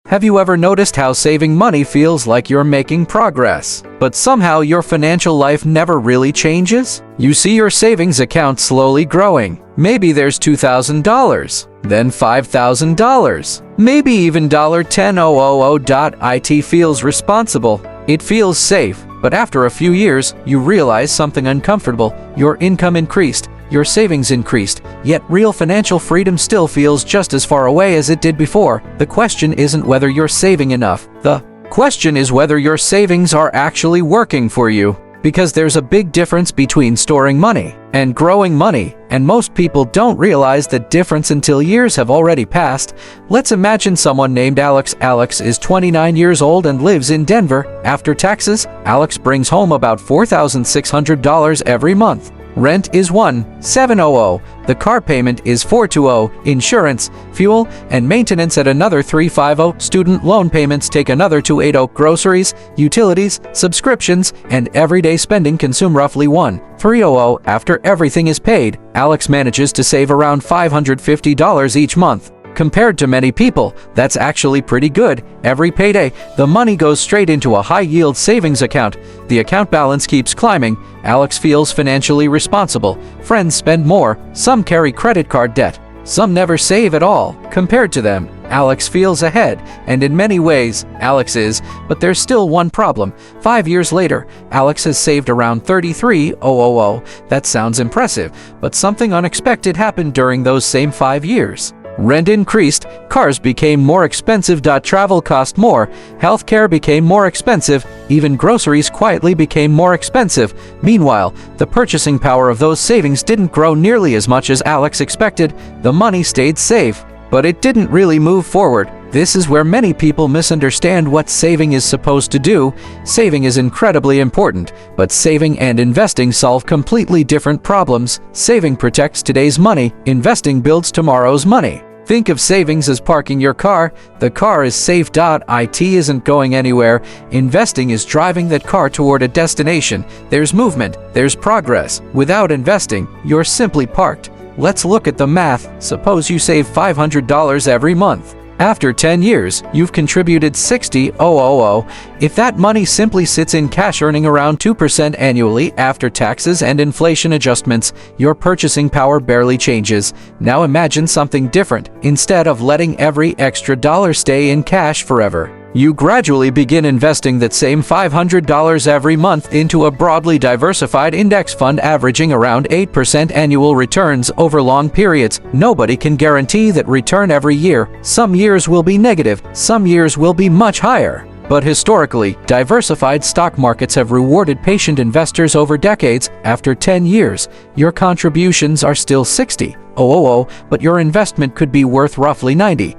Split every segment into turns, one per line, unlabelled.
Have you ever noticed how saving money feels like you're making progress, but somehow your financial life never really changes? You see your savings account slowly growing. Maybe there's $2,000, then $5,000, maybe even $10,000. It feels responsible. It feels safe. But after a few years, you realize something uncomfortable. Your income increased. Your savings increased, yet real financial freedom still feels just as far away as it did before. The question isn't whether you're saving enough. The question is whether your savings are actually working for you. Because there's a big difference between storing money and growing money, and most people don't realize the difference until years have already passed. Let's imagine someone named Alex. Alex is 29 years old and lives in Denver. After taxes, Alex brings home about $4,600 every month. Rent is $1,700, the car payment is $420, insurance, fuel, and maintenance at another $350, student loan payments take another $280, groceries, utilities, subscriptions, and everyday spending consume roughly $1,300. After everything is paid, Alex manages to save around $550 each month. Compared to many people, that's actually pretty good. Every payday, the money goes straight into a high-yield savings account. The account balance keeps climbing. Alex feels financially responsible. Friends spend more. Some carry credit card debt. Some never save at all. Compared to them, Alex feels ahead, and in many ways, Alex is, but there's still one problem. 5 years later, Alex has saved around $33,000. That sounds impressive, but something unexpected happened during those same 5 years. Rent increased, cars became more expensive, travel cost more, healthcare became more expensive, even groceries quietly became more expensive. Meanwhile, the purchasing power of those savings didn't grow nearly as much as Alex expected. The money stayed safe, but it didn't really move forward. This is where many people misunderstand what saving is supposed to do. Saving is incredibly important, but saving and investing solve completely different problems. Saving protects today's money, investing builds tomorrow's money. Think of savings as parking your car. The car is safe. It isn't going anywhere. Investing is driving that car toward a destination. There's movement, there's progress. Without investing, you're simply parked. Let's look at the math. Suppose you save $500 every month. After 10 years, you've contributed $60,000. If that money simply sits in cash earning around 2% annually after taxes and inflation adjustments, your purchasing power barely changes. Now imagine something different. Instead of letting every extra dollar stay in cash forever, you gradually begin investing that same $500 every month into a broadly diversified index fund averaging around 8% annual returns over long periods. Nobody can guarantee that return every year. Some years will be negative, some years will be much higher. But historically, diversified stock markets have rewarded patient investors over decades. After 10 years, your contributions are still $60,000, but your investment could be worth roughly $90,000.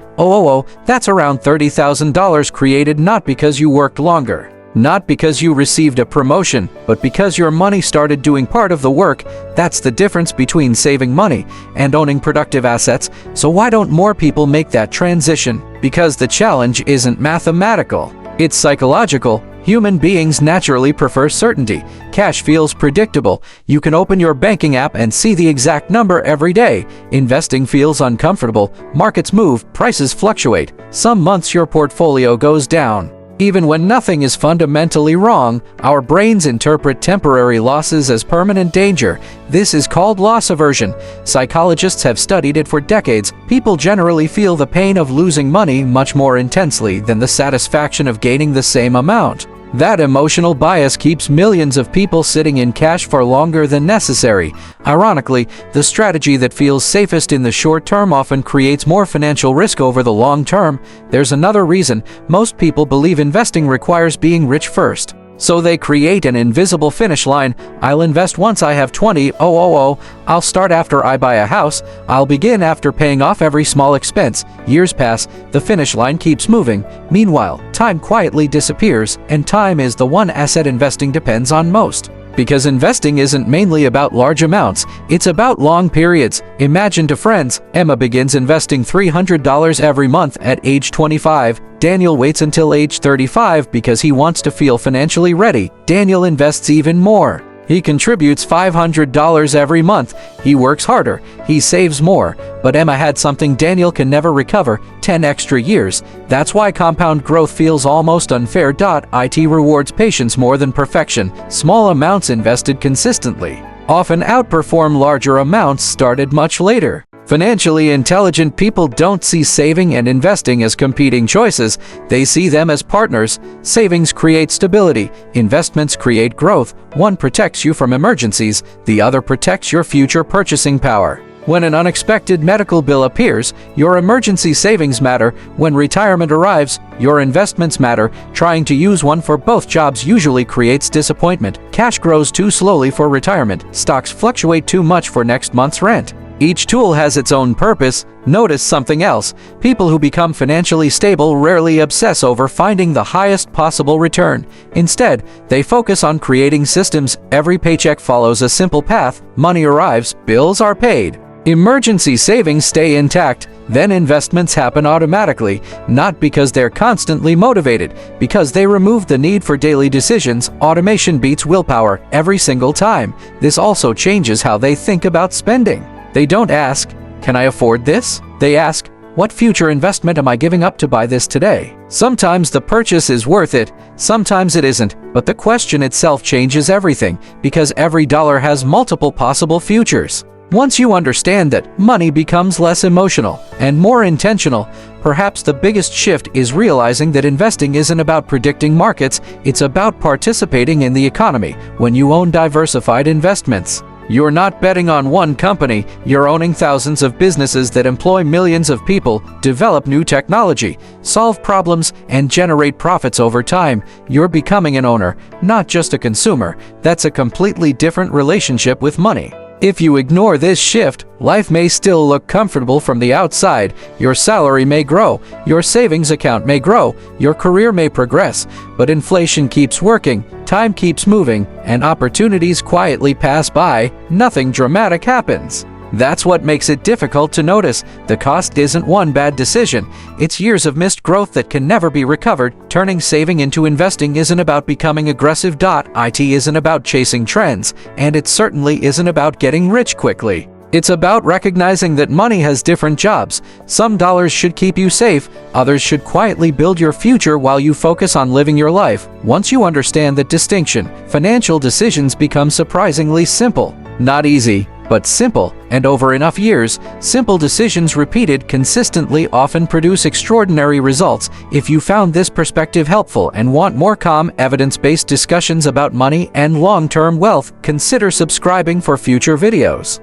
That's around $30,000 created not because you worked longer, not because you received a promotion, but because your money started doing part of the work. That's the difference between saving money and owning productive assets. So why don't more people make that transition? Because the challenge isn't mathematical. It's psychological. Human beings naturally prefer certainty. Cash feels predictable. You can open your banking app and see the exact number every day. Investing feels uncomfortable. Markets move, prices fluctuate. Some months your portfolio goes down. Even when nothing is fundamentally wrong, our brains interpret temporary losses as permanent danger. This is called loss aversion. Psychologists have studied it for decades. People generally feel the pain of losing money much more intensely than the satisfaction of gaining the same amount. That emotional bias keeps millions of people sitting in cash for longer than necessary. Ironically, the strategy that feels safest in the short term often creates more financial risk over the long term. There's another reason. Most people believe investing requires being rich first. So they create an invisible finish line. I'll invest once I have $20,000. I'll start after I buy a house. I'll begin after paying off every small expense. Years pass, the finish line keeps moving. Meanwhile, time quietly disappears, and time is the one asset investing depends on most. Because investing isn't mainly about large amounts, it's about long periods. Imagine two friends. Emma begins investing $300 every month at age 25. Daniel waits until age 35 because he wants to feel financially ready. Daniel invests even more. He contributes $500 every month. He works harder. He saves more. But Emma had something Daniel can never recover: 10 extra years. That's why compound growth feels almost unfair. It rewards patience more than perfection. Small amounts invested consistently often outperform larger amounts started much later. Financially intelligent people don't see saving and investing as competing choices. They see them as partners. Savings create stability. Investments create growth. One protects you from emergencies. The other protects your future purchasing power. When an unexpected medical bill appears, your emergency savings matter. When retirement arrives, your investments matter. Trying to use one for both jobs usually creates disappointment. Cash grows too slowly for retirement. Stocks fluctuate too much for next month's rent. Each tool has its own purpose. Notice something else. People who become financially stable rarely obsess over finding the highest possible return. Instead, they focus on creating systems. Every paycheck follows a simple path. Money arrives, bills are paid. Emergency savings stay intact. Then investments happen automatically, not because they're constantly motivated, because they remove the need for daily decisions. Automation beats willpower every single time. This also changes how they think about spending. They don't ask, "Can I afford this?" They ask, "What future investment am I giving up to buy this today?" Sometimes the purchase is worth it, sometimes it isn't, but the question itself changes everything, because every dollar has multiple possible futures. Once you understand that, money becomes less emotional and more intentional. Perhaps the biggest shift is realizing that investing isn't about predicting markets, it's about participating in the economy. When you own diversified investments, you're not betting on one company, you're owning thousands of businesses that employ millions of people, develop new technology, solve problems, and generate profits over time. You're becoming an owner, not just a consumer. That's a completely different relationship with money. If you ignore this shift, life may still look comfortable from the outside. Your salary may grow, your savings account may grow, your career may progress, but inflation keeps working, time keeps moving, and opportunities quietly pass by. Nothing dramatic happens. That's what makes it difficult to notice. The cost isn't one bad decision. It's years of missed growth that can never be recovered. Turning saving into investing isn't about becoming aggressive. It isn't about chasing trends, and it certainly isn't about getting rich quickly. It's about recognizing that money has different jobs. Some dollars should keep you safe, others should quietly build your future while you focus on living your life. Once you understand that distinction, financial decisions become surprisingly simple. Not easy, but simple, and over enough years, simple decisions repeated consistently often produce extraordinary results. If you found this perspective helpful and want more calm, evidence-based discussions about money and long-term wealth, consider subscribing for future videos.